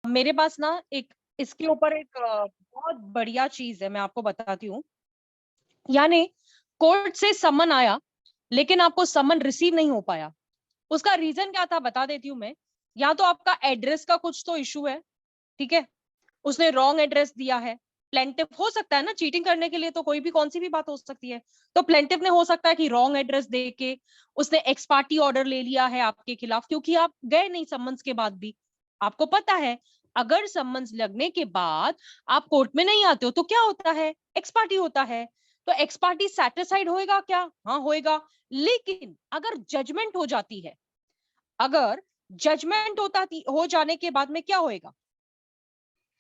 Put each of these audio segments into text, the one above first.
मेरे पास ना एक इसके ऊपर एक बहुत बढ़िया चीज है, मैं आपको बताती हूँ। यानी कोर्ट से समन आया, लेकिन आपको समन रिसीव नहीं हो पाया। उसका रीजन क्या था बता देती हूँ मैं। या तो आपका एड्रेस का कुछ तो इशू है, ठीक है, उसने रॉन्ग एड्रेस दिया है। प्लेंटिफ हो सकता है ना, चीटिंग करने के लिए तो कोई भी कौन सी भी बात हो सकती है। तो प्लेंटिफ ने हो सकता है कि रॉन्ग एड्रेस दे के उसने एक्स पार्टी ऑर्डर ले लिया है आपके खिलाफ, क्योंकि आप गए नहीं सम्मन्स के बाद भी। आपको पता है, अगर सम्मन्स लगने के बाद आप कोर्ट में नहीं आते हो तो क्या होता है, एक्स पार्टी होता है। तो एक्स पार्टी सैटिस्फाइड होएगा क्या? हाँ होएगा। लेकिन अगर जजमेंट हो जाती है, अगर जजमेंट हो जाने के बाद में क्या होएगा,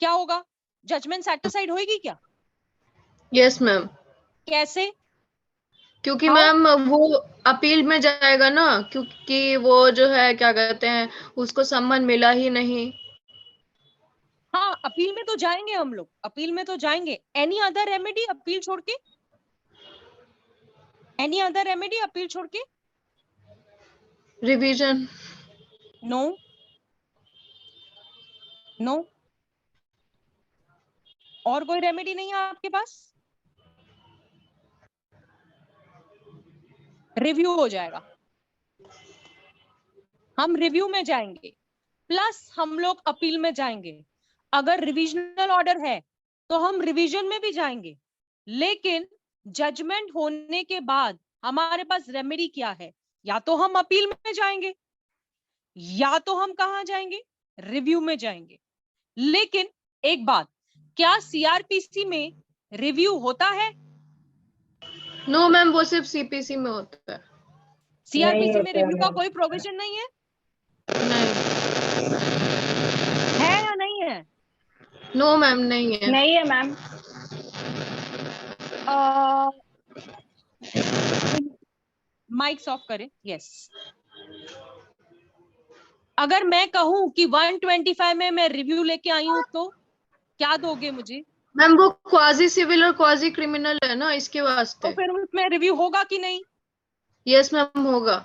क्या होगा? जजमेंट सैटिस्फाइड होएगी क्या? Yes ma'am. कैसे? क्योंकि हाउ? मैम वो अपील में जाएगा ना, क्योंकि वो जो है क्या कहते हैं, उसको सम्मन मिला ही नहीं। हाँ, अपील में तो जाएंगे हम लोग, अपील में तो जाएंगे। एनी अदर रेमेडी अपील छोड़ के? एनी अदर रेमेडी अपील छोड़ के? रिवीजन। No, no. और कोई रेमेडी नहीं है आपके पास? रिव्यू हो जाएगा, हम रिव्यू में जाएंगे, प्लस हम लोग अपील में जाएंगे। अगर रिविजनल ऑर्डर है तो हम रिवीजन में भी जाएंगे। लेकिन जजमेंट होने के बाद हमारे पास रेमेडी क्या है? या तो हम अपील में जाएंगे, या तो हम कहां जाएंगे, रिव्यू में जाएंगे। लेकिन एक बात, क्या सीआरपीसी में रिव्यू होता है? नो मैम, वो सिर्फ सीपीसी में होता है। सीआरपीसी में रिव्यू का कोई प्रोविजन नहीं है? नहीं। है या नहीं है? नो मैम, नहीं है। नहीं है मैम। माइक्स ऑफ करें। यस। अगर मैं कहूं कि 125 में मैं रिव्यू लेके आई हूं तो क्या दोगे मुझे? मैम वो क्वाजी सिविल और क्वाजी क्रिमिनल है ना, इसके तो वास्ते। फिर उसमें रिव्यू होगा कि नहीं? यस मैम, होगा।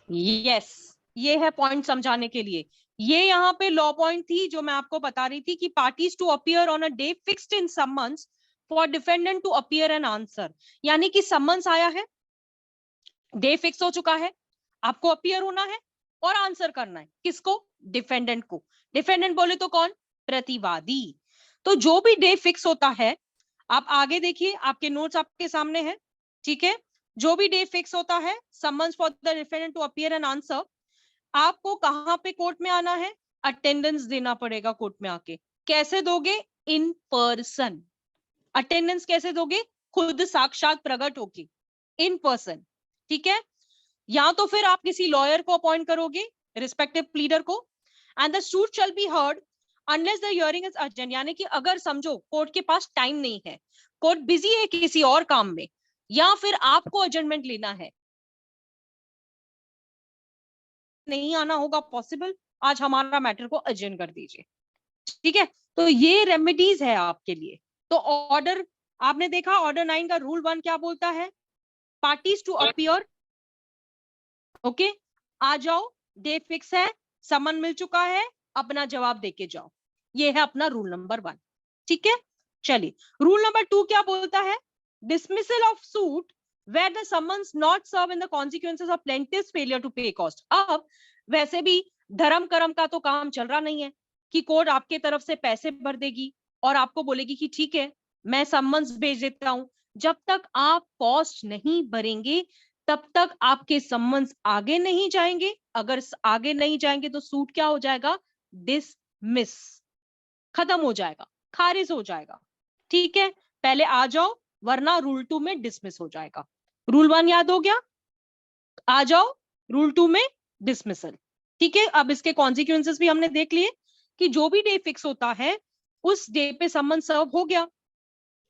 यस। ये है पॉइंट समझाने के लिए। ये यहाँ पे लॉ पॉइंट थी जो मैं आपको बता रही थी कि parties to appear on a day fixed in summons for defendant to appear and answer. यानी कि समन्स आया है, डे फिक्स हो चुका है, आपको अपीयर होना है और आंसर करना है। किसको? डिफेंडेंट को। डिफेंडेंट बोले तो कौन? प्रतिवादी। तो जो भी डे फिक्स होता है, आप आगे देखिए, आपके नोट्स आपके सामने हैं, ठीक है। जो भी डे फिक्स होता है, summons for the defendant to appear and answer, आपको कहां पे कोर्ट में आना है? अटेंडेंस देना पड़ेगा कोर्ट में आके। कैसे दोगे? In person. अटेंडेंस कैसे दोगे? खुद साक्षात प्रकट होके, इन पर्सन, ठीक है। या तो फिर आप किसी लॉयर को अपॉइंट करोगे, रिस्पेक्टिव प्लीडर को। And the suit shall be heard unless the hearing is urgent. यानी कि अगर समझो कोर्ट के पास टाइम नहीं है, कोर्ट बिजी है किसी और काम में, या फिर आपको एडजमेंट लेना है, नहीं आना होगा पॉसिबल, आज हमारा मैटर को एडजर्न कर दीजिए, ठीक है। तो ये रेमेडीज है आपके लिए। तो ऑर्डर आपने देखा, ऑर्डर 9 का रूल 1 क्या बोलता है? पार्टीज टू अपीयर, ओके, आ जाओ, डे फिक्स है, समन मिल चुका है, अपना जवाब देके जाओ। ये है अपना रूल नंबर 1, ठीक है। चलिए, रूल नंबर 2 क्या बोलता है? Dismissal of suit where the summons not serve in the consequences of plaintiff's failure to pay cost। अब वैसे भी धर्म कर्म का तो काम चल रहा नहीं है कि कोर्ट आपके तरफ से पैसे भर देगी और आपको बोलेगी कि ठीक है मैं सम्मन्स भेज देता हूं। जब तक आप कॉस्ट नहीं भरेंगे तब तक आपके सम्मन्स आगे नहीं जाएंगे। अगर आगे नहीं जाएंगे तो सूट क्या हो जाएगा? डिसमिस, खत्म हो जाएगा, खारिज हो जाएगा, ठीक है। पहले आ जाओ, वरना रूल 2 में डिसमिस हो जाएगा। रूल 1 याद हो गया, आ जाओ, रूल 2 में डिसमिसल, ठीक है। अब इसके कॉन्सिक्वेंसेस भी हमने देख लिए कि जो भी डे फिक्स होता है उस डे पे समन सर्व हो गया।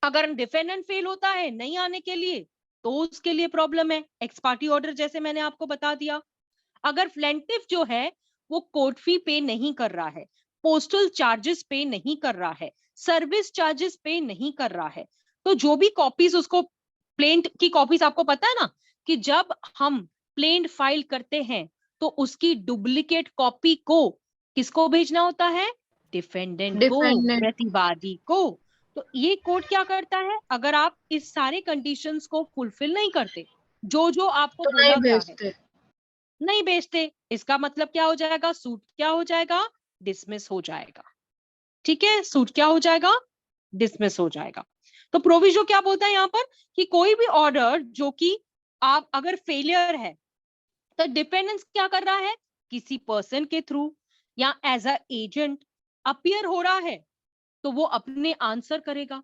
अगर डिफेंडेंट फेल होता है नहीं आने के लिए तो उसके लिए प्रॉब्लम है, एक्स पार्टी ऑर्डर जैसे मैंने आपको बता दिया। अगर प्लेंटिफ जो है वो कोर्ट फी पे नहीं कर रहा है, पोस्टल चार्जेस पे नहीं कर रहा है, सर्विस चार्जेस पे नहीं कर रहा है, तो जो भी कॉपीज उसको, प्लेंट की कॉपीज, आपको पता है ना कि जब हम प्लेंट फाइल करते हैं तो उसकी डुप्लीकेट कॉपी को किसको भेजना होता है? डिफेंडेंट को, डिफेंडेंट प्रतिवादी को। तो ये कोर्ट क्या करता है, अगर आप इस सारे कंडीशंस को फुलफिल नहीं करते, जो जो आपको तो नहीं बोला गया है, भेजते। नहीं बेचते, इसका मतलब क्या हो जाएगा, सूट क्या हो जाएगा, डिसमिस हो जाएगा। ठीक है, सूट क्या हो जाएगा, डिसमिस हो जाएगा। तो प्रोविजो क्या बोलता है यहाँ पर कि कोई भी ऑर्डर जो कि आप अगर फेलियर है, तो डिपेंडेंस क्या कर रहा है, किसी पर्सन के थ्रू या एज अ एजेंट अपीयर हो रहा है, तो वो अपने आंसर करेगा,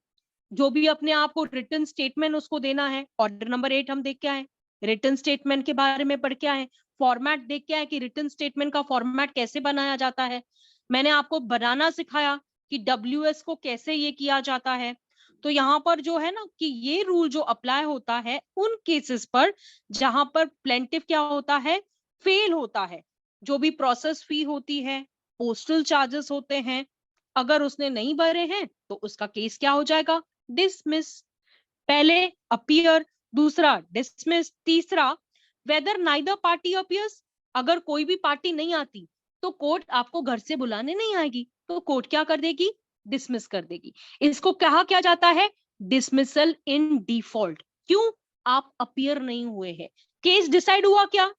जो भी अपने आप को रिटन स्टेटमेंट उसको देना है। ऑर्डर नंबर 8 हम देख के आए, रिटन स्टेटमेंट के बारे में पढ़ के आए, फॉर्मेट देख के आए कि रिटन स्टेटमेंट का फॉर्मेट कैसे बनाया जाता है। मैंने आपको बनाना सिखाया कि WS को कैसे ये किया जाता है। तो यहाँ पर जो है ना कि ये रूल जो अप्लाई होता है उन केसेस पर जहां पर प्लेंटिफ क्या होता है, फेल होता है। जो भी प्रोसेस फी होती है, पोस्टल चार्जेस होते हैं, अगर उसने नहीं भरे हैं तो उसका केस क्या हो जाएगा, डिसमिस। पहले अपीयर, दूसरा डिसमिस, तीसरा वेदर नाइदर पार्टी अपीयर्स, अगर कोई भी पार्टी नहीं आती तो कोर्ट आपको घर से बुलाने नहीं आएगी, तो कोर्ट क्या कर देगी, डिसमिस कर देगी। इसको कहा क्या जाता है, डिसमिसल इन डिफॉल्ट। क्यों, आप अपीयर नहीं हुए हैं, केस डिसाइड हुआ क्या,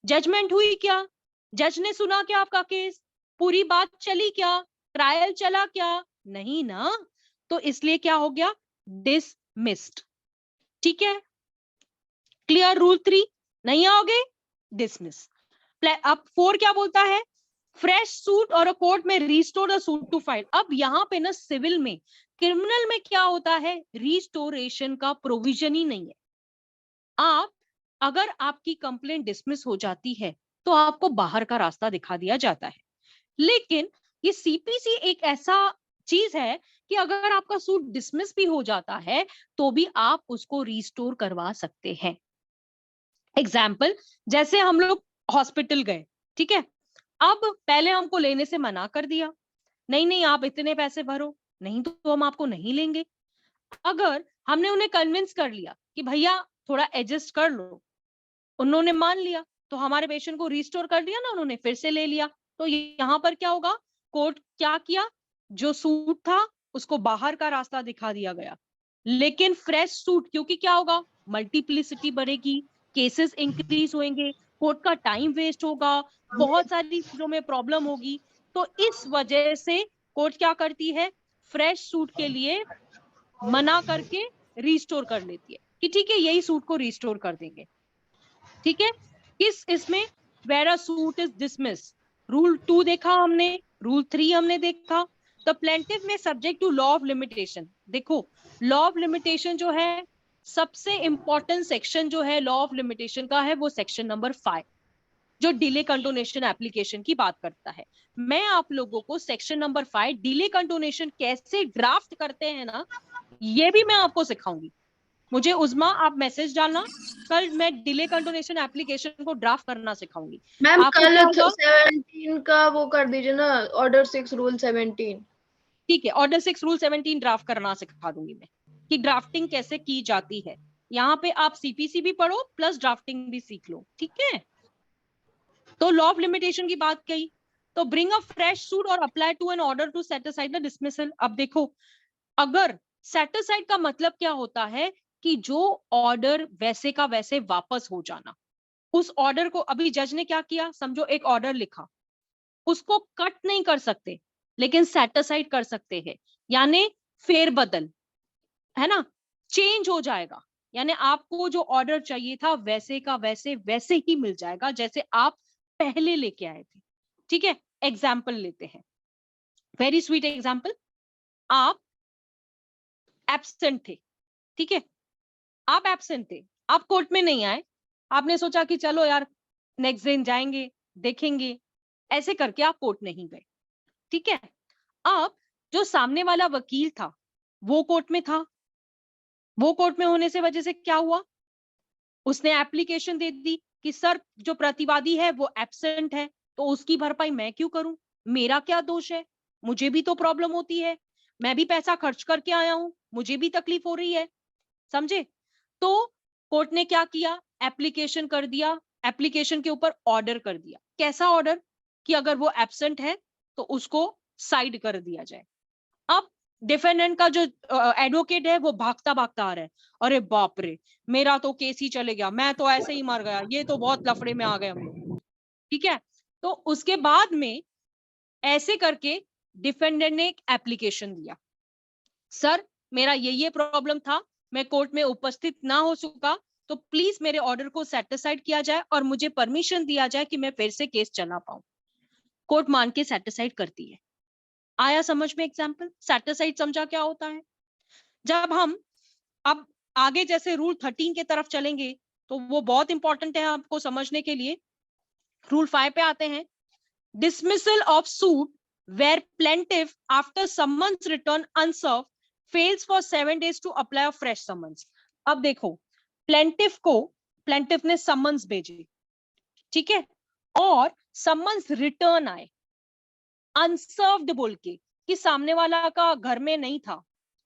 जजमेंट हुई क्या, जज ने सुना क्या आपका केस, पूरी बात चली क्या, ट्रायल चला क्या, नहीं ना, तो इसलिए क्या हो गया, डिसमिस्ड। ठीक है, क्लियर, रूल 3 नहीं आओगे, डिसमिस। अब 4 क्या बोलता है, फ्रेश सूट और कोर्ट में restore the suit to file. अब यहाँ पे ना सिविल में, क्रिमिनल में क्या होता है, रिस्टोरेशन का प्रोविजन ही नहीं है। आप अगर आपकी कंप्लेंट डिसमिस हो जाती है तो आपको बाहर का रास्ता दिखा दिया जाता है, लेकिन ये CPC एक ऐसा चीज है कि अगर आपका सूट डिसमिस भी हो जाता है तो भी आप उसको रिस्टोर करवा सकते हैं। एग्जाम्पल, जैसे हम लोग हॉस्पिटल गए, ठीक है, अब पहले हमको लेने से मना कर दिया, नहीं नहीं आप इतने पैसे भरो, नहीं तो हम आपको नहीं लेंगे। अगर हमने उन्हें कन्विंस कर लिया कि भैया थोड़ा एडजस्ट कर लो, उन्होंने मान लिया, तो हमारे पेशेंट को रिस्टोर कर दिया ना उन्होंने, फिर से ले लिया। तो यहाँ पर क्या होगा, कोर्ट क्या किया, जो सूट था उसको बाहर का रास्ता दिखा दिया गया, लेकिन फ्रेश सूट, क्योंकि क्या होगा, मल्टीप्लिसिटी बढ़ेगी, केसेस इंक्रीज होंगे, कोर्ट का टाइम वेस्ट होगा, बहुत सारी चीजों में प्रॉब्लम होगी। तो इस वजह से कोर्ट क्या करती है, फ्रेश सूट के लिए मना करके रिस्टोर कर लेती है कि ठीक है यही सूट को रिस्टोर कर देंगे। ठीक है, किस इसमें, where a suit is dismiss, rule 2 देखा हमने, रूल 3 हमने देखा। तो plaintiff may subject to law of limitation, देखो लॉ ऑफ लिमिटेशन जो है, सबसे इंपॉर्टेंट सेक्शन जो है लॉ ऑफ लिमिटेशन का है वो सेक्शन नंबर 5, जो डिले कंटोनेशन एप्लीकेशन की बात करता है। मैं आप लोगों को सेक्शन नंबर 5 डिले कंटोनेशन कैसे ड्राफ्ट करते हैं ना, ये भी मैं आपको सिखाऊंगी। मुझे उजमा आप मैसेज डालना, कल मैं डिले कंटोनेशन एप्लीकेशन को ड्राफ्ट करना सिखाऊंगी। मैम आपको कल क्या होगा, 17 का वो कर दीजिए ना, ऑर्डर 6 रूल 17। ठीक है, ऑर्डर 6 रूल 17 ड्राफ्ट करना सिखा दूंगी मैं कि ड्राफ्टिंग कैसे की जाती है। यहाँ पे आप CPC भी पढ़ो प्लस ड्राफ्टिंग भी सीख लो, ठीक है। तो लॉ ऑफ लिमिटेशन की बात कही, तो bring a fresh suit or apply to an order to set aside the dismissal. अब देखो, अगर सेट असाइड का मतलब क्या होता है कि जो ऑर्डर वैसे का वैसे वापस हो जाना, उस ऑर्डर को, अभी जज ने क्या किया, समझो एक ऑर्डर लिखा, उसको कट नहीं कर सकते लेकिन सेट असाइड कर सकते हैं, यानी फेरबदल, है ना, चेंज हो जाएगा, यानी आपको जो ऑर्डर चाहिए था वैसे का वैसे वैसे ही मिल जाएगा जैसे आप पहले लेके आए थे। ठीक है, एग्जाम्पल लेते हैं, वेरी स्वीट एग्जाम्पल। आप एब्सेंट थे, ठीक है, आप एब्सेंट थे, आप कोर्ट में नहीं आए, आपने सोचा कि चलो यार नेक्स्ट दिन जाएंगे देखेंगे, ऐसे करके आप कोर्ट नहीं गए। ठीक है, अब जो सामने वाला वकील था वो कोर्ट में था, वो कोर्ट में होने से वजह से क्या हुआ, उसने एप्लीकेशन दे दी कि सर जो प्रतिवादी है वो एब्सेंट है, तो उसकी भरपाई मैं क्यों करूं, मेरा क्या दोष है, मुझे भी तो प्रॉब्लम होती है, मैं भी पैसा खर्च करके आया हूं, मुझे भी तकलीफ हो रही है, समझे। तो कोर्ट ने क्या किया, एप्लीकेशन कर दिया, एप्लीकेशन के ऊपर ऑर्डर कर दिया। कैसा ऑर्डर, कि अगर वो एब्सेंट है तो उसको साइड कर दिया जाए। अब डिफेंडेंट का जो एडवोकेट है वो भागता भागता आ रहा है, अरे बाप रे मेरा तो केस ही चले गया, मैं तो ऐसे ही मर गया, ये तो बहुत लफड़े में आ गए हम लोग। ठीक है, तो उसके बाद में ऐसे करके डिफेंडेंट ने एक एप्लीकेशन दिया, सर मेरा ये प्रॉब्लम था, मैं कोर्ट में उपस्थित ना हो सका, तो प्लीज मेरे ऑर्डर को सेटिस्फाइड किया जाए और मुझे परमिशन दिया जाए कि मैं फिर से केस चला पाऊं। कोर्ट मान के सेटिस्फाइड करती है। आया समझ में एग्जाम्पल? सेटिस्फाइड समझा क्या होता है? जब हम अब आगे जैसे रूल 13 की तरफ चलेंगे तो वो बहुत इंपॉर्टेंट है आपको समझने के लिए। रूल 5 पे आते हैं, dismissal of suit where plaintiff after summons return unserved fails for 7 days to apply a fresh summons। अब देखो प्लेंटिफ ने समन्स भेजे, ठीक है, और समन्स रिटर्न आए अनसर्व्ड बोल के कि सामने वाला का घर में नहीं था,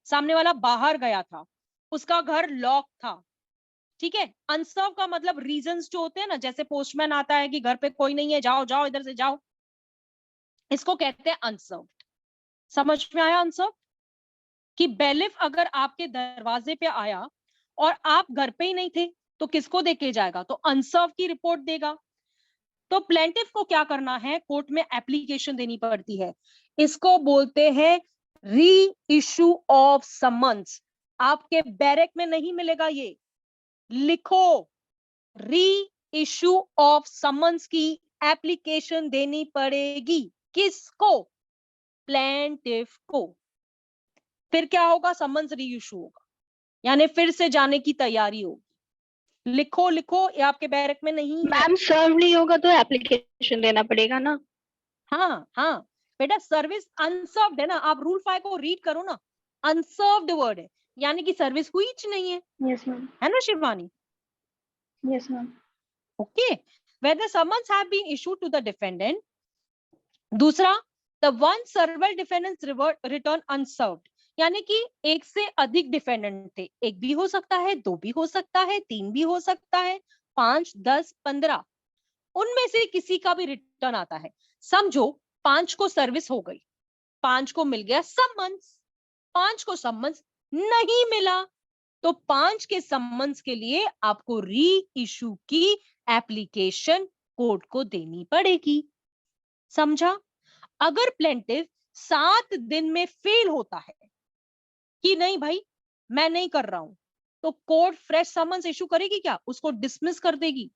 सामने वाला बाहर गया था, उसका घर लॉक था। ठीक है, अनसर्व का मतलब रीजंस जो होते हैं ना, जैसे पोस्टमैन आता है कि घर पे कोई नहीं है, जाओ जाओ इधर से जाओ, इसको कहते हैं अनसर्व्ड। समझ में आया अनसर्व्ड? कि बेलिफ अगर आपके दरवाजे पे आया और आप घर पे ही नहीं थे तो किसको देके जाएगा? तो अनसर्व की रिपोर्ट देगा। तो प्लेंटिफ को क्या करना है? कोर्ट में एप्लीकेशन देनी पड़ती है, इसको बोलते हैं री इशू ऑफ समन्स। आपके बैरक में नहीं मिलेगा ये, लिखो, री इशू ऑफ समन्स की एप्लीकेशन देनी पड़ेगी। किसको? प्लेंटिफ को। फिर क्या होगा? समन्स री इशू होगा, यानी फिर से जाने की तैयारी होगी। लिखो लिखो, ये आपके बैरक में नहीं है। मैम सर्व नहीं होगा तो एप्लीकेशन देना पड़ेगा ना? हाँ हाँ बेटा, सर्विस अनसर्व्ड है ना, आप रूल 5 को रीड करो ना, अनसर्व्ड वर्ड है, यानी कि सर्विस हुई ही नहीं है। Yes ma'am. है ना Shivani? Yes ma'am. Okay, whether summons have been issued to the defendant। दूसरा, the one several defendants return unserved, यानी कि एक से अधिक डिफेंडेंट थे, एक भी हो सकता है, दो भी हो सकता है, तीन भी हो सकता है, 5, 10, 15, उनमें से किसी का भी रिटर्न आता है। समझो 5 को सर्विस हो गई, 5 को मिल गया सम्मन्स, 5 को सम्मन्स नहीं मिला, तो 5 के सम्मन्स के लिए आपको री इशू की एप्लीकेशन कोर्ट को देनी पड़ेगी। समझा? अगर प्लेंटिफ 7 दिन में फेल होता है कि नहीं भाई मैं नहीं कर रहा हूं, तो कोर्ट फ्रेश समन्स इशू करेगी क्या? उसको डिसमिस कर देगी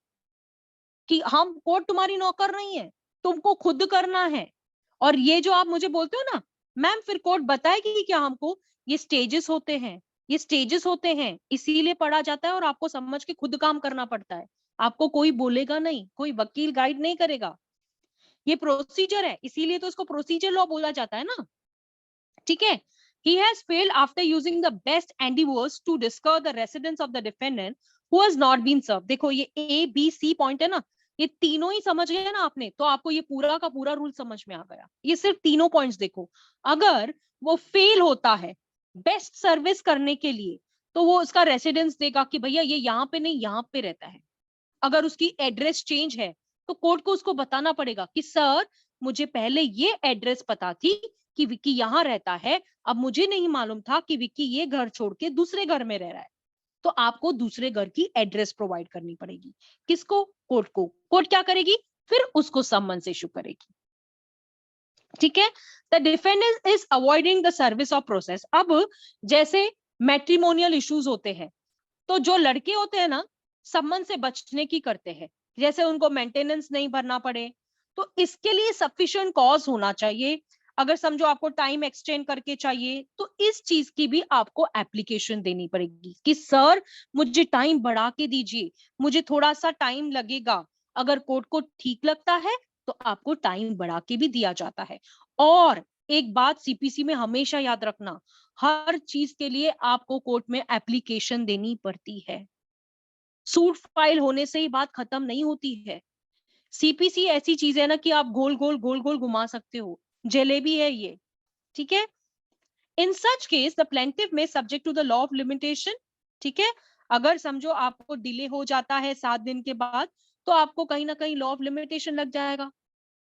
कि हम कोर्ट तुम्हारी नौकर नहीं है, तुमको खुद करना है। और ये जो आप मुझे बोलते हो ना मैम, फिर कोर्ट बताएगी क्या हमको? ये स्टेजेस होते हैं, ये स्टेजेस होते हैं, इसीलिए पढ़ा जाता है और आपको समझ के खुद काम करना पड़ता है। आपको कोई बोलेगा नहीं, कोई वकील गाइड नहीं करेगा, ये प्रोसीजर है, इसीलिए तो इसको प्रोसीजर लॉ बोला जाता है ना। ठीक है, he has failed after using the best endeavors to discover the residence of the defendant who has not been served। देखो ये A B C पॉइंट है ना, ये तीनों ही समझ गए ना आपने, तो आपको ये पूरा का पूरा रूल समझ में आ गया। ये सिर्फ तीनों पॉइंट्स देखो, अगर वो फेल होता है बेस्ट सर्विस करने के लिए, तो वो उसका रेसिडेंस देगा कि भैया ये यहाँ पे नहीं यहाँ पे रहता है। अगर उसकी एड्रेस चेंज है तो कोर्ट को उसको बताना पड़ेगा कि सर मुझे पहले ये एड्रेस पता थी कि विक्की यहाँ रहता है, अब मुझे नहीं मालूम था कि विक्की ये घर छोड़ के दूसरे घर में रह रहा है, तो आपको दूसरे घर की एड्रेस प्रोवाइड करनी पड़ेगी। किसको? कोर्ट को। कोर्ट क्या करेगी? फिर उसको समन्स इशू करेगी। ठीक है, the defendant is avoiding the service of process. अब जैसे मैट्रिमोनियल इश्यूज होते हैं, तो जो लड़के होते हैं ना सम्मन से बचने की करते हैं, जैसे उनको मेंटेनेंस नहीं भरना पड़े, तो इसके लिए सफिशिएंट कॉज होना चाहिए। अगर समझो आपको टाइम एक्सटेंड करके चाहिए, तो इस चीज की भी आपको एप्लीकेशन देनी पड़ेगी कि सर मुझे टाइम बढ़ा के दीजिए, मुझे थोड़ा सा टाइम लगेगा। अगर कोर्ट को ठीक लगता है तो आपको टाइम बढ़ा के भी दिया जाता है। और एक बात सीपीसी में हमेशा याद रखना, हर चीज के लिए आपको कोर्ट में एप्लीकेशन देनी पड़ती है। सूट फाइल होने से ही बात खत्म नहीं होती है। सीपीसी ऐसी चीज है ना कि आप गोल गोल घुमा सकते हो, जलेबी है ये। ठीक है, in such case the plaintiff may subject to the law of limitation. ठीक है, अगर समझो आपको डिले हो जाता है 7 दिन के बाद, तो आपको कहीं ना कहीं लॉ ऑफ लिमिटेशन लग जाएगा,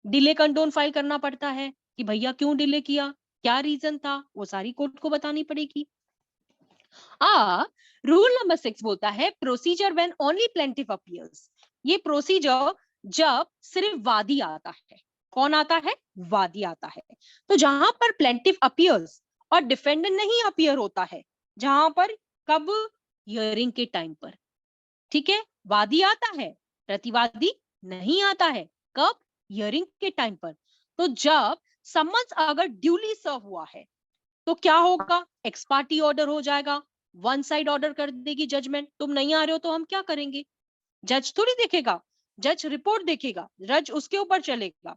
डिले कंडोन फाइल करना पड़ता है कि भैया क्यों डिले किया, क्या रीजन था, वो सारी कोर्ट को बतानी पड़ेगी। रूल नंबर 6 बोलता है procedure when only plaintiff appears. ये प्रोसीजर जब सिर्फ वादी आता है। कौन आता है? वादी आता है। तो जहां पर प्लेंटिफ अपीयर्स और डिफेंडेंट नहीं अपीयर होता है, जहां पर कब? हियरिंग के टाइम पर। ठीक है, वादी आता है, प्रतिवादी नहीं आता है। कब? हियरिंग के टाइम पर। तो जब समन्स अगर ड्यूली सर्व हुआ है तो क्या होगा? एक्स पार्टी ऑर्डर हो जाएगा, वन साइड ऑर्डर कर देगी जजमेंट, तुम नहीं आ रहे हो तो हम क्या करेंगे? जज थोड़ी देखेगा, जज रिपोर्ट देखेगा, जज उसके ऊपर चलेगा।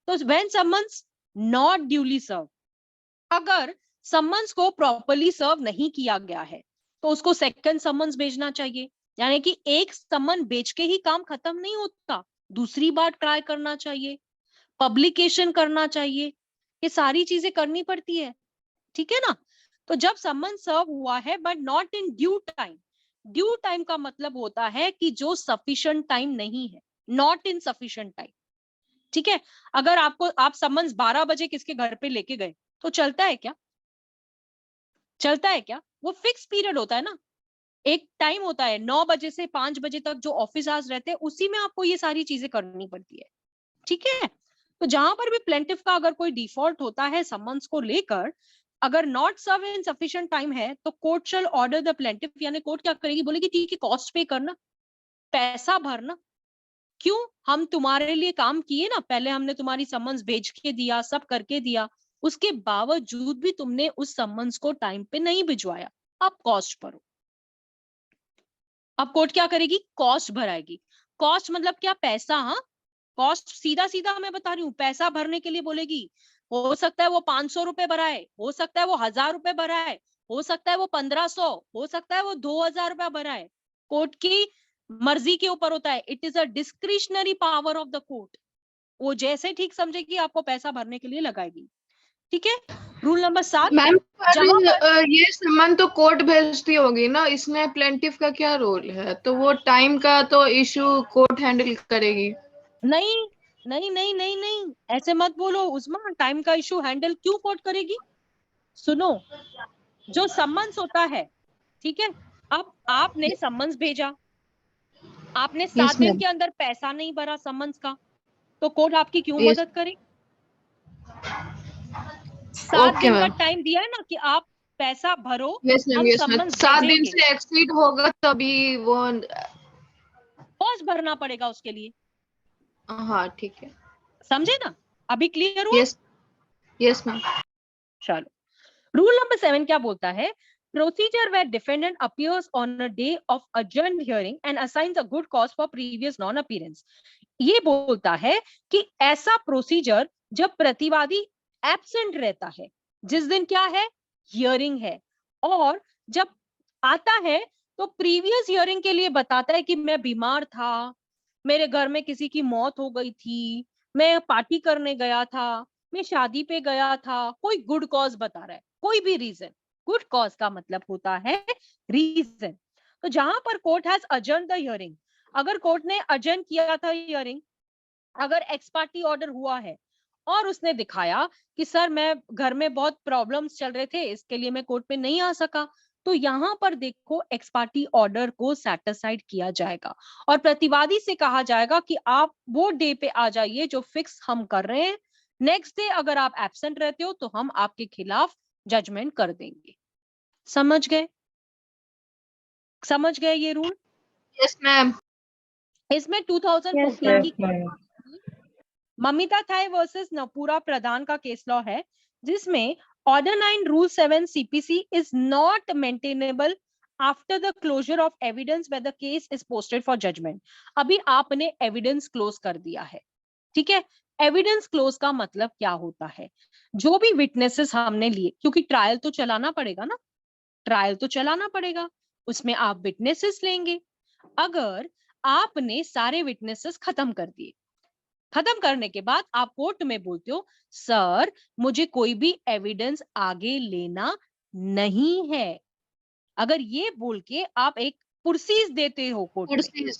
तो व्हेन समन्स नॉट ड्यूली सर्व, अगर समन्स को प्रॉपर्ली सर्व नहीं किया गया है तो उसको सेकंड समन्स भेजना चाहिए। यानी कि एक समन भेज के ही काम खत्म नहीं होता, दूसरी बार ट्राई करना चाहिए, पब्लिकेशन करना चाहिए, ये सारी चीजें करनी पड़ती है। ठीक है ना? तो जब समन सर्व हुआ है but not in due time, due time का मतलब होता है कि जो सफिशिएंट टाइम नहीं है, नॉट इन सफिशिएंट टाइम। ठीक है, अगर आप समन्स 12 बजे किसके घर पे लेके गए तो चलता है क्या? चलता है क्या? वो फिक्स पीरियड होता है ना, एक टाइम होता है, 9 बजे से 5 बजे तक जो ऑफिस आवर्स रहते हैं उसी में आपको ये सारी चीजें करनी पड़ती है। ठीक है, तो जहां पर भी प्लेंटिफ का अगर कोई डिफॉल्ट होता है समन्स को लेकर, अगर not serve in sufficient time है तो court shall order the plaintiff, यानी कोर्ट क्या करेगी? बोलेगी ठीक है, कॉस्ट पे करना, पैसा भरना। क्यों? हम तुम्हारे लिए काम किए ना, पहले हमने तुम्हारी समन्स भेज के दिया, सब करके दिया, उसके बावजूद भी तुमने उस समन्स को टाइम पे नहीं भिजवाया, अब कॉस्ट भरो। अब कोर्ट क्या करेगी? कॉस्ट भराएगी। कॉस्ट मतलब क्या? पैसा। हाँ, कॉस्ट सीधा सीधा मैं बता रही हूँ, पैसा भरने के लिए बोलेगी। हो सकता है वो 500 रुपए भराए, हो सकता है वो 1000 रुपए भराए, हो सकता है वो 1500, हो सकता है वो 2000 रुपया भराए। कोर्ट की मर्जी के ऊपर होता है, it is a discretionary power of the court. वो जैसे ठीक समझेगी आपको पैसा भरने के लिए लगाएगी। ठीक है, रूल नंबर 7। मैम जहां पर ये सम्मन तो कोर्ट भेजती होगी ना, इसमें प्लेंटिफ का क्या रोल है? तो वो टाइम का तो इशू कोर्ट हैंडल करेगी। नहीं नहीं नहीं नहीं नहीं, ऐसे मत बोलो उस्मा, टाइम का इशू हैंडल क्यों कोर्ट करेगी? सुनो, जो सम्मन्स होता है, ठीक है, अब आपने सम्मन्स भेजा, आपने 7 यस दिन मैम। के अंदर पैसा नहीं भरा सम्मन्स का, तो कोर्ट आपकी क्यों यस। मदद करे? 7 ओके दिन का मैम। टाइम दिया है ना कि आप पैसा भरो, यस मैम, हम यस मैम, सम्मन्स 7 दिन भेजेंगे, से एक्सीड होगा तभी वो। कॉस्ट भरना पड़ेगा उसके लिए। हाँ ठीक है। समझे ना? अभी क्लियर हुआ? यस। Yes ma'am. चलो, रूल नंबर 7 क्या बोलता है? Procedure where defendant appears on a day of adjourned hearing and assigns a good cause for previous non-appearance। ये बोलता है कि ऐसा प्रोसीजर जब प्रतिवादी एब्सेंट रहता है, जिस दिन क्या है? हियरिंग है, और जब आता है तो प्रीवियस हियरिंग के लिए बताता है कि मैं बीमार था, मेरे घर में किसी की मौत हो गई थी, मैं पार्टी करने गया था, मैं शादी पे गया था, कोई गुड कॉज बता रहा है, कोई भी रीजन। गुड कॉज का मतलब होता है रीजन। तो जहां पर कोर्ट हैज अजर्न द हियरिंग, अगर कोर्ट ने अजर्न किया था हियरिंग, अगर एक्स पार्टी ऑर्डर हुआ है और उसने दिखाया कि सर मैं घर में बहुत प्रॉब्लम्स चल रहे थे, इसके लिए मैं कोर्ट में नहीं आ सका, तो यहाँ पर देखो एक्स पार्टी ऑर्डर को सेटिस्फाइड किया जाएगा और प्रतिवादी से कहा जाएगा कि आप वो डे पे आ जाइए जो फिक्स हम कर रहे हैं, नेक्स्ट डे अगर आप एब्सेंट रहते हो तो हम आपके खिलाफ जजमेंट कर देंगे। समझ गए? समझ गए ये रूल? Yes ma'am. इसमें Yes, 2014 ma'am. की ममिता थाई वर्सेस नपूरा प्रधान का केस लॉ है, जिसमें order 9 rule 7 CPC is not maintainable after the closure of evidence when the case is posted for judgment. अभी आपने एविडेंस क्लोज कर दिया है, ठीक है? एविडेंस क्लोज का मतलब क्या होता है? जो भी विटनेसेस हमने लिए, क्योंकि ट्रायल तो चलाना पड़ेगा ना, ट्रायल तो चलाना पड़ेगा, उसमें आप विटनेसेस लेंगे। अगर आपने सारे विटनेसेस खत्म कर दिए, खत्म करने के बाद आप कोर्ट में बोलते हो सर मुझे कोई भी एविडेंस आगे लेना नहीं है, अगर ये बोल के आप एक पुरसीज देते हो कोर्ट में,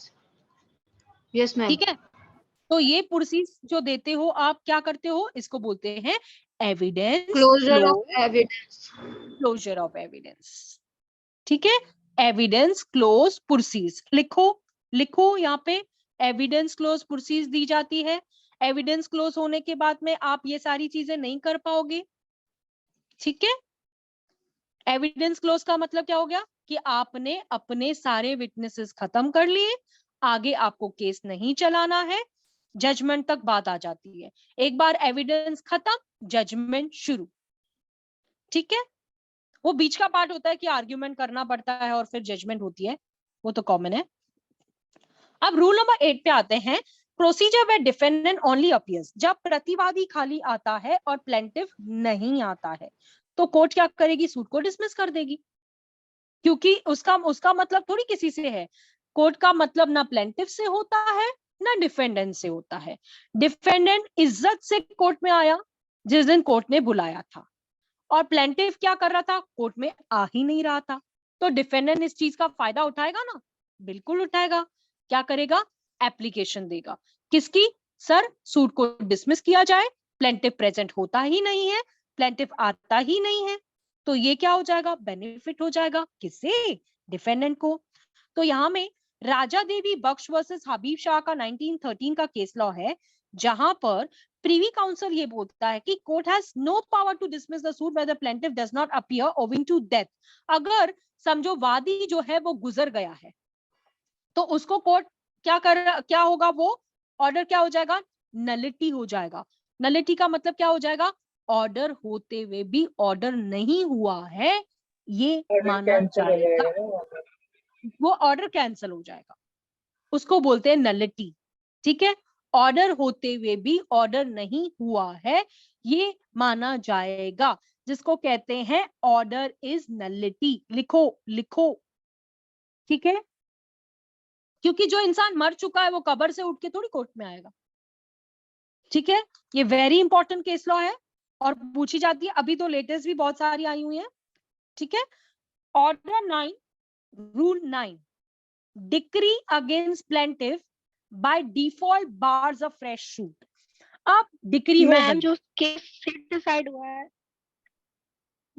यस मैम। ठीक है, तो ये पुरसीज जो देते हो आप क्या करते हो? इसको बोलते हैं evidence closure of evidence. Closure of evidence, ठीक है। एविडेंस क्लोज पुरसीज लिखो, लिखो यहाँ पे एविडेंस क्लोज पुरसीज दी जाती है। एविडेंस क्लोज होने के बाद में आप ये सारी चीजें नहीं कर पाओगे, ठीक है। एविडेंस क्लोज का मतलब क्या हो गया कि आपने अपने सारे विटनेसेस खत्म कर लिए, आगे आपको केस नहीं चलाना है, जजमेंट तक बात आ जाती है। एक बार एविडेंस खत्म, जजमेंट शुरू, ठीक है। वो बीच का पार्ट होता है कि आर्ग्यूमेंट करना पड़ता है और फिर जजमेंट होती है, वो तो कॉमन है। अब रूल नंबर 8 पे आते हैं। Procedure where defendant only appears, जब प्रतिवादी खाली आता है और प्लेंटिफ नहीं आता है तो कोर्ट क्या करेगी, सूट को डिसमिस कर देगी, क्योंकि उसका मतलब थोड़ी किसी से है। कोर्ट का मतलब ना प्लेंटिफ से होता है ना डिफेंडेंट से होता है। डिफेंडेंट इज्जत से कोर्ट में आया जिस दिन कोर्ट ने बुलाया था, और प्लेंटिफ क्या कर रहा था, कोर्ट में आ ही नहीं रहा था। तो डिफेंडेंट इस चीज का फायदा उठाएगा ना, बिल्कुल उठाएगा। क्या करेगा, एप्लीकेशन देगा किसकी, सर सूट को डिसमिस किया जाए, प्लेंटिफ प्रेजेंट होता ही नहीं है, प्लेंटिफ आता ही नहीं है, तो ये क्या हो जाएगा, बेनिफिट हो जाएगा किससे, डिफेंडेंट को। तो यहाँ में राजा देवी बख्श वर्सेस हबीब शाह का 1913 का केस लॉ है, जहां पर प्रीवी काउंसिल ये बोलता है कि court has no power to dismiss the suit where the plaintiff does not appear owing to death. अगर समझो वादी जो है वो गुजर गया है तो उसको कोर्ट क्या होगा, वो ऑर्डर क्या हो जाएगा, नलिटी हो जाएगा। नलिटी का मतलब क्या हो जाएगा, ऑर्डर होते हुए भी ऑर्डर नहीं हुआ है ये माना जाएगा, वो ऑर्डर कैंसिल हो जाएगा, उसको बोलते हैं नलिटी, ठीक है। ऑर्डर होते हुए भी ऑर्डर नहीं हुआ है ये माना जाएगा, जिसको कहते हैं ऑर्डर इज नलिटी। लिखो लिखो, ठीक है, क्योंकि जो इंसान मर चुका है वो कब्र से उठ के थोड़ी कोर्ट में आएगा, ठीक है। ये वेरी इंपॉर्टेंट केस लॉ है और पूछी जाती है, अभी तो लेटेस्ट भी बहुत सारी आई हुई है, ठीक है। Order 9, rule 9, decree against plaintiff by default bars a fresh suit. अब डिक्री हो मैम गई, जो केस सिट डिसाइड हुआ है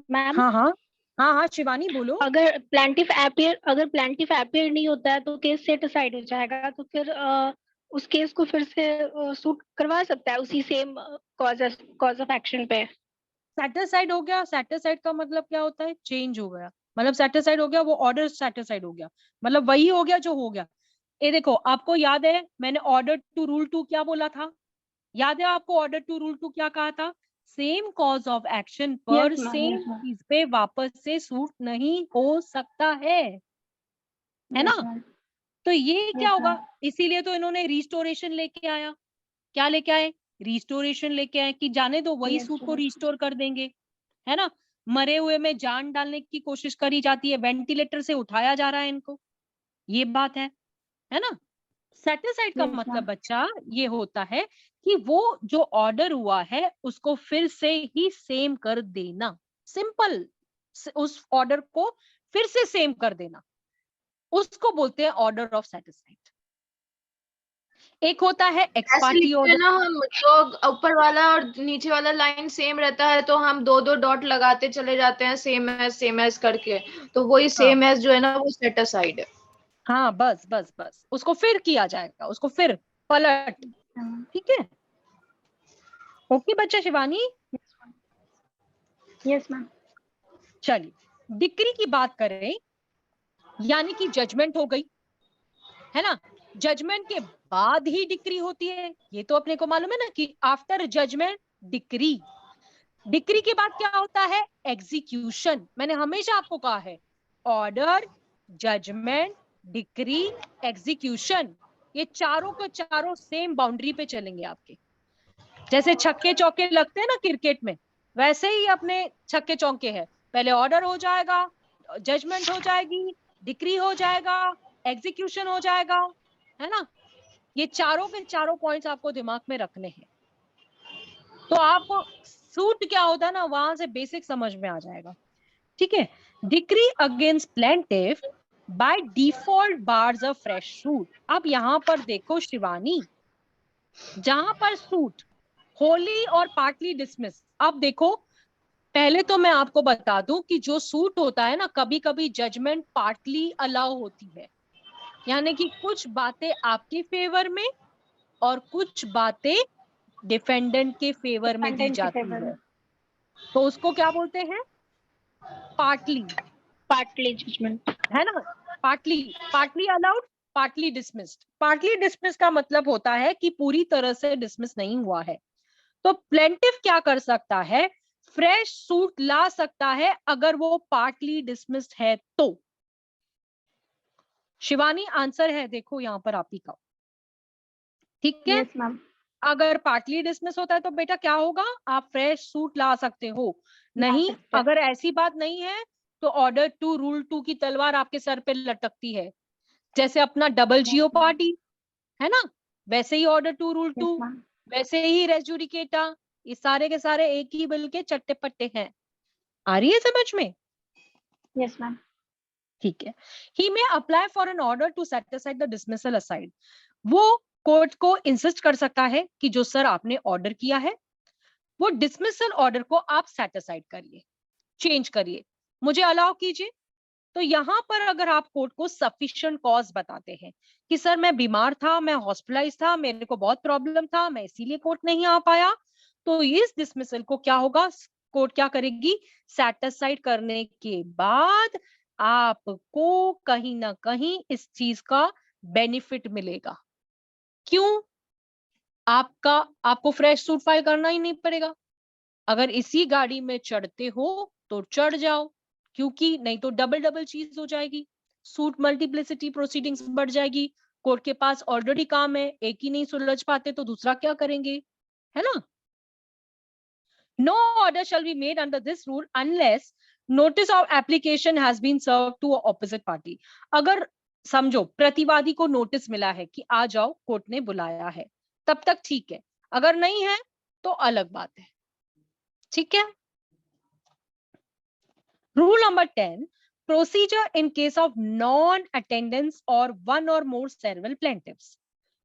मैम, हाँ हाँ हाँ हाँ शिवानी बोलो। अगर प्लेंटिफ अपियर नहीं होता है तो केस सेट असाइड हो जाएगा, तो फिर उस केस को फिर से सूट करवा सकता है उसी सेम कॉज ऑफ एक्शन पे। सेटिस्फाइड हो गया, सेटिस्फाइड का मतलब क्या होता है, चेंज हो गया, मतलब सेटिस्फाइड हो गया, वो ऑर्डर सेटिस्फाइड हो गया, मतलब वही हो गया जो हो गया। ये देखो आपको याद है मैंने ऑर्डर टू रूल 2 क्या बोला था, याद है आपको ऑर्डर टू रूल 2 क्या कहा था, सेम कॉज ऑफ एक्शन पर yes ma'am, same yes ma'am, चीज पे वापस से सूट नहीं हो सकता है ना। यस मैम, तो ये क्या यस होगा, मैम, इसीलिए तो इन्होंने रिस्टोरेशन लेके आया, क्या लेके आए, रिस्टोरेशन लेके आए कि जाने दो वही यस सूट को मैम, रिस्टोर कर देंगे, है ना। मरे हुए में जान डालने की कोशिश करी जाती है, वेंटिलेटर से उठाया जा रहा है इनको, ये बात है ना। सेटिस्फाइड का यस मतलब मैम, बच्चा ये होता है कि वो जो ऑर्डर हुआ है उसको फिर से ही सेम कर देना, सिंपल, उस ऑर्डर को फिर से सेम कर देना, उसको बोलते हैं ऑर्डर ऑफ सेटिस्फाइड। एक होता है एक्स ऐसे पार्टी लिखते हैं ऑर्डर, ना हम, तो ऊपर वाला और नीचे वाला लाइन सेम रहता है तो हम दो दो डॉट लगाते चले जाते हैं सेम एज करके, तो वही हाँ सेम एज जो है ना वो सेट असाइड है। हाँ बस बस बस, उसको फिर किया जाएगा, उसको फिर पलट, ठीक है। ओके बच्चा शिवानी, यस मैम, चलिए डिक्री की बात करें, यानी कि जजमेंट हो गई, है ना। जजमेंट के बाद ही डिक्री होती है, ये तो अपने को मालूम है ना कि आफ्टर जजमेंट डिक्री। डिक्री के बाद क्या होता है, एग्जीक्यूशन। मैंने हमेशा आपको कहा है ऑर्डर, जजमेंट, डिक्री, एग्जीक्यूशन, ये चारों के चारों सेम बाउंड्री पे चलेंगे आपके। जैसे छक्के चौके लगते हैं ना क्रिकेट में, वैसे ही अपने छक्के चौके हैं, पहले ऑर्डर हो जाएगा, जजमेंट हो जाएगी, डिक्री हो जाएगा, एग्जीक्यूशन हो जाएगा, है ना। ये चारों के चारों पॉइंट्स आपको दिमाग में रखने हैं, तो आपको सूट क्या होता है ना वहां से बेसिक समझ में आ जाएगा, ठीक है। Decree against plaintiff by default bars a fresh suit. अब यहां पर देखो शिवानी, जहां पर सूट होली और पार्टली डिसमिस। अब देखो, पहले तो मैं आपको बता दूं कि जो सूट होता है ना, कभी कभी जजमेंट पार्टली अलाउ होती है, यानी कि कुछ बातें आपके फेवर में और कुछ बातें डिफेंडेंट के फेवर में दी Defendant के जाती favor है, में तो उसको क्या बोलते हैं? Partly, partly judgment। है ना? Partly, partly allowed, partly dismissed. Partly dismiss का मतलब होता है कि पूरी तरह से डिसमिस नहीं हुआ है। तो प्लेंटिफ क्या कर सकता है? फ्रेश सूट ला सकता है अगर वो पार्टली डिसमिस्ड है तो। शिवानी आंसर है, देखो यहां पर आप ही का, ठीक है? Yes ma'am. अगर पार्टली डिसमिस होता है तो बेटा क्या होगा? आप फ्रेश सूट ला सकते हो। ला नहीं, सकते हैं। अगर ऐसी बात नहीं है तो ऑर्डर 2 रूल 2 की तलवार आपके सर पे लटकती है। जैसे अपना डबल Yes जियो मैम। पार्टी है ना, वैसे ही ऑर्डर 2 रूल 2, Yes मैम। वैसे ही रेस जुडिकेटा, ये सारे के सारे एक ही बिल के चट्टे पट्टे हैं। आ रही है समझ में? Yes ma'am. ठीक है। He may apply for an order to set aside the dismissal aside. वो कोर्ट को इंसिस्ट कर सकता है कि जो सर आपने ऑर्डर किया है, वो डिसमिसल ऑर्डर को आप सेट असाइड करिए, चेंज करिए, मुझे अलाउ कीजिए। तो यहां पर अगर आप कोर्ट को सफिशिएंट कॉज बताते हैं कि सर मैं बीमार था, मैं हॉस्पिटलाइज था, मेरे को बहुत प्रॉब्लम था, मैं इसीलिए कोर्ट नहीं आ पाया, तो इस डिसमिसल को क्या होगा? कोर्ट क्या करेगी? सेटिस्फाइड करने के बाद आपको कहीं ना कहीं इस चीज का बेनिफिट मिलेगा। क्यों? आपको फ्रेश सूट फाइल करना ही नहीं पड़ेगा। अगर इसी गाड़ी में चढ़ते हो तो चढ़ जाओ, क्योंकि नहीं तो डबल डबल चीज हो जाएगी, सूट मल्टीप्लिसिटी प्रोसीडिंग्स बढ़ जाएगी। कोर्ट के पास ऑलरेडी काम है, एक ही नहीं सुलझ पाते तो दूसरा क्या करेंगे, है ना? No order shall be made under this rule unless notice of application has been serve to opposite party. अगर समझो प्रतिवादी को नोटिस मिला है कि आ जाओ, कोर्ट ने बुलाया है, तब तक ठीक है, अगर नहीं है तो अलग बात है, ठीक है? Rule number 10, procedure in case of non-attendance or one or more several plaintiffs.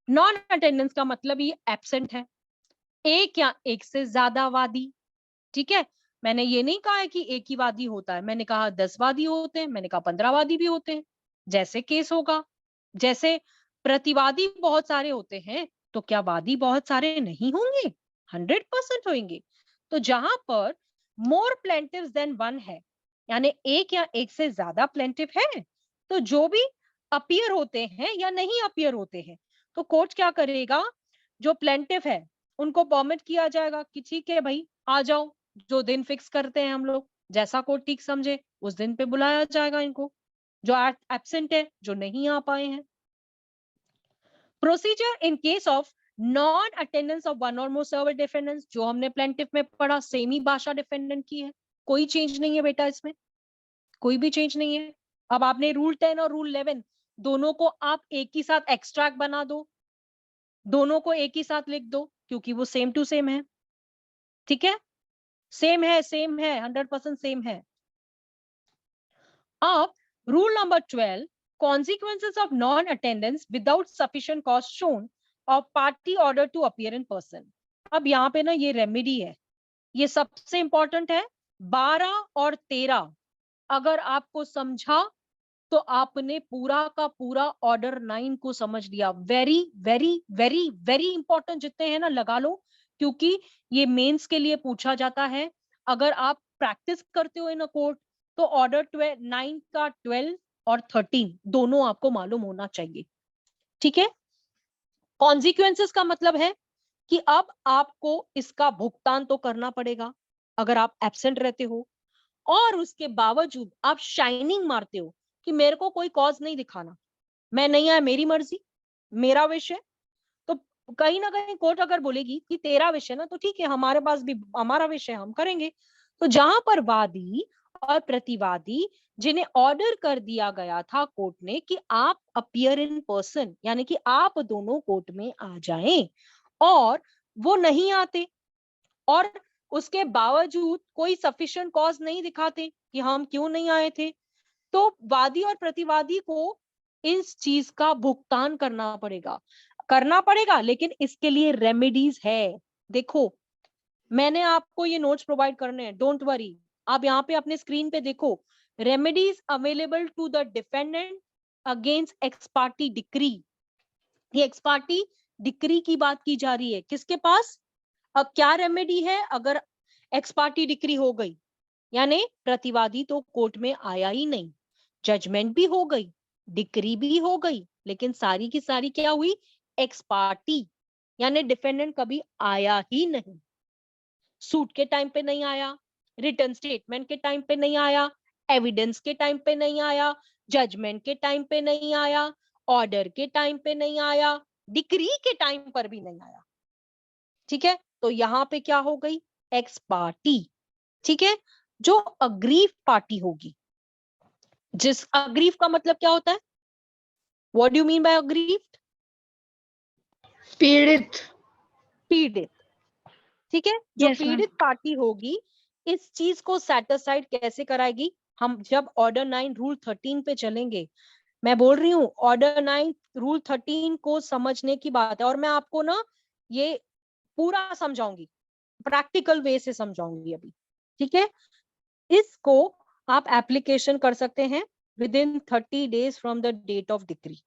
Non-attendance का मतलब ये absent है, एक या एक से ज्यादा वादी, ठीक है? मैंने ये नहीं कहा है कि एक ही वादी होता है, मैंने कहा 10 वादी होते हैं, मैंने कहा 15 वादी भी होते हैं, जैसे केस होगा। जैसे प्रतिवादी बहुत सारे होते हैं तो क्या वादी बहुत सारे नहीं होंगे? 100% होंगे। तो जहां पर मोर प्लेंटिव्स देन वन है, यानी एक या एक से ज्यादा प्लेंटिव है, तो जो भी अपीयर होते हैं या नहीं अपीयर होते हैं, तो कोर्ट क्या करेगा? जो प्लेंटिव है उनको परमिट किया जाएगा कि ठीक है भाई आ जाओ, जो दिन फिक्स करते हैं हम लोग, जैसा कोर्ट ठीक समझे उस दिन पे बुलाया जाएगा इनको, जो एब्सेंट है, जो नहीं आ पाए हैं। Procedure in case of non attendance of one और मोर सर्वर डिफेंडेंट्स, जो हमने प्लेंटिफ में पढ़ा, सेम ही भाषा डिफेंडेंट की है, कोई चेंज नहीं है बेटा, इसमें कोई भी चेंज नहीं है। अब आपने रूल 10 और रूल 11 दोनों को आप एक ही साथ एक्सट्रैक्ट बना दो, दोनों को एक ही साथ लिख दो, क्योंकि वो सेम टू सेम है, ठीक है? सेम है, सेम है, 100% सेम है। अब rule number 12, consequences of non-attendance without sufficient cause shown of party order to appear in person। अब यहाँ पे ना ये रेमेडी है, ये सबसे इंपॉर्टेंट है। 12 और 13 अगर आपको समझा तो आपने पूरा का पूरा ऑर्डर 9 को समझ लिया। Very very very very important जितने हैं ना लगा लो, क्योंकि ये मेंस के लिए पूछा जाता है। अगर आप प्रैक्टिस करते हो इन अ कोर्ट तो ऑर्डर 9 का 12 और 13 दोनों आपको मालूम होना चाहिए, ठीक है? कॉन्सिक्वेंसेस का मतलब है कि अब आपको इसका भुगतान तो करना पड़ेगा अगर आप एब्सेंट रहते हो, और उसके बावजूद आप शाइनिंग मारते हो कि मेरे को कोई कॉज नहीं दिखाना, मैं नहीं आया, मेरी मर्जी, मेरा विषय। तो कहीं ना कहीं कोर्ट अगर बोलेगी कि तेरा विषय ना, तो ठीक है, हमारे पास भी हमारा विषय, हम करेंगे। तो जहां पर वादी और प्रतिवादी जिन्हें ऑर्डर कर दिया गया था कोर्ट ने कि आप अपीयर इन पर्सन, यानी कि आप दोनों कोर्ट में आ जाएं, और वो नहीं आते, और उसके बावजूद कोई सफिशिएंट कॉज नहीं दिखाते कि हम क्यों नहीं आए थे, तो वादी और प्रतिवादी को इस चीज का भुगतान करना पड़ेगा, लेकिन इसके लिए रेमेडीज है। देखो मैंने आपको ये नोट्स प्रोवाइड करने हैं, डोंट वरी। आप यहाँ पे अपने स्क्रीन पे देखो, remedies available to the defendant against ex parte decree. ये एक्स पार्टी डिक्री की बात की जा रही है, किसके पास? अब क्या रेमेडी है अगर एक्स पार्टी डिक्री हो गई, यानी प्रतिवादी तो कोर्ट में आया ही नहीं, जजमेंट भी हो गई, डिक्री भी हो गई, लेकिन सारी की सारी क्या हुई? एक्स पार्टी, यानी डिफेंडेंट कभी आया ही नहीं, सूट के टाइम पे नहीं आया, रिटर्न स्टेटमेंट के टाइम पे नहीं आया, एविडेंस के टाइम पे नहीं आया, जजमेंट के टाइम पे नहीं आया, ऑर्डर के टाइम पे नहीं आया, डिक्री के टाइम पर भी नहीं आया। ठीक है, तो यहां पे क्या हो गई? X party. ठीक है, जो अग्रीव पार्टी होगी, जिस अग्रीव का मतलब क्या होता है? What do you mean by aggrieved? पीड़ित। पीड़ित। ठीक है, जो Yes, ma'am. पीड़ित पार्टी होगी इस चीज को सेटिस्फाइड कैसे कराएगी? हम जब ऑर्डर 9 रूल 13 पे चलेंगे, मैं बोल रही हूँ ऑर्डर 9 रूल 13 को समझने की बात है, और मैं आपको ना ये पूरा समझाऊंगी, प्रैक्टिकल वे से समझाऊंगी अभी। ठीक है, इसको आप एप्लीकेशन कर सकते हैं within 30 days from the date of decree.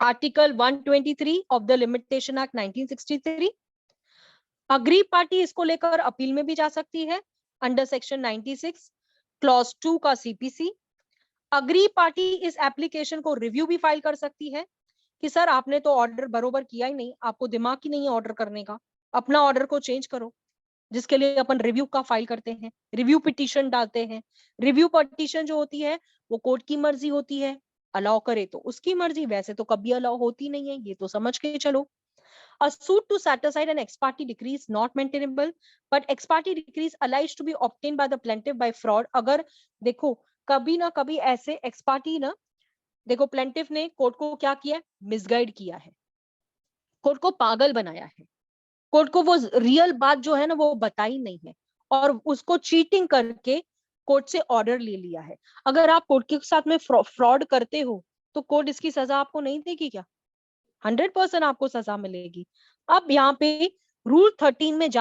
Article 123 of the limitation act 1963। Aggrieved party इसको लेकर अपील में भी जा सकती है अंडर सेक्शन 96 क्लॉज 2 का सीपीसी। अग्रीव पार्टी इस एप्लीकेशन को रिव्यू भी फाइल कर सकती है कि सर आपने तो ऑर्डर बरोबर किया ही नहीं, आपको दिमाग ही नहीं है ऑर्डर करने का, अपना ऑर्डर को चेंज करो, जिसके लिए अपन रिव्यू का फाइल करते हैं, रिव्यू पिटीशन डालते हैं। रिव्यू पिटीशन जो होती है वो कोर्ट की मर्जी होती है, अलाउ करे तो उसकी मर्जी, वैसे तो कभी अलाउ होती नहीं है, ये तो समझ के चलो। A suit to set aside an ex parte decree is not maintainable, but ex parte decree is alleged to be obtained by the plaintiff by fraud। अगर देखो कभी ना कभी ऐसे ex parte ना, देखो प्लेंटिफ ने कोर्ट को क्या किया? मिसगाइड किया है, कोर्ट को पागल बनाया है, कोर्ट को वो रियल बात जो है ना वो बताई नहीं है, और उसको चीटिंग करके कोर्ट से ऑर्डर ले लिया है। अगर आप कोर्ट के साथ में फ्रॉड करते हो तो कोर्ट इसकी सजा आपको नहीं देगी क्या? 100% आपको सजा मिलेगी। अब यहाँ पे रूल 13 में जाने